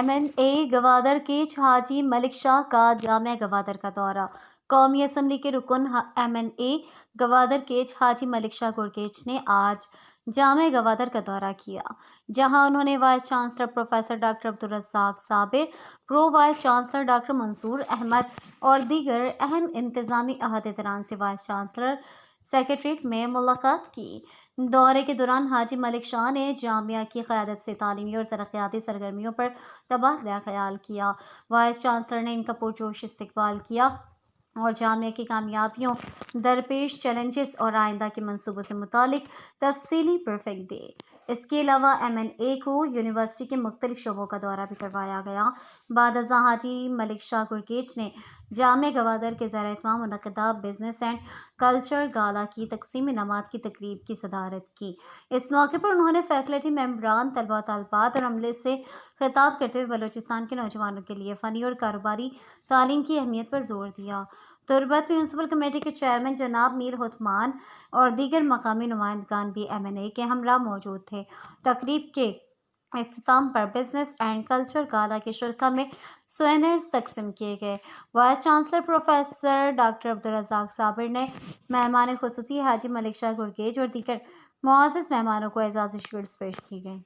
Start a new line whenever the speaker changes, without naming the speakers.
MNA Gwadar کے حاجی ملک شاہ کا جامعہ گوادر کا دورہ۔ قومی اسمبلی کے رکن MNA گوادر کے حاجی ملک شاہ گرگیچ نے آج جامعہ گوادر کا دورہ کیا، جہاں انہوں نے vice chancellor professor doctor Abdul Razzaq Sabir, pro vice chancellor doctor Mansoor Ahmed اور دیگر اہم انتظامی عہدیداران سے وائس چانسلر سیکریٹریٹ میں ملاقات کی۔ دورے کے دوران حاجی ملک شاہ نے جامعہ کی قیادت سے تعلیمی اور ترقیاتی سرگرمیوں پر تبادلہ خیال کیا۔ وائس چانسلر نے ان کا پرجوش استقبال کیا اور جامعہ کی کامیابیوں، درپیش چیلنجز اور آئندہ کے منصوبوں سے متعلق تفصیلی بریفنگ دی۔ اس کے علاوہ MNA کو یونیورسٹی کے مختلف شعبوں کا دورہ بھی کروایا گیا۔ بعد ازاں حاجی ملک شاہ گرگیچ نے جامعہ گوادر کے زیر اہتمام منعقدہ بزنس اینڈ کلچر گالا کی تقسیم انعامات کی تقریب کی صدارت کی۔ اس موقع پر انہوں نے فیکلٹی ممبران، طلباء و طالبات اور عملے سے خطاب کرتے ہوئے بلوچستان کے نوجوانوں کے لیے فنی اور کاروباری تعلیم کی اہمیت پر زور دیا۔ تربت میونسپل کمیٹی کے چیئرمین جناب میر حتمان اور دیگر مقامی نمائندگان بھی MNA کے ہمراہ موجود تھے۔ تقریب کے اختتام پر بزنس اینڈ کلچر گالا کے شرکاء میں سووینرز تقسیم کیے گئے۔ Vice chancellor professor doctor Abdul Razzaq Sabir نے مہمان خصوصی حاجی ملک شاہ گرگیچ اور دیگر معزز مہمانوں کو اعزازی شیلڈز پیش کی گئیں۔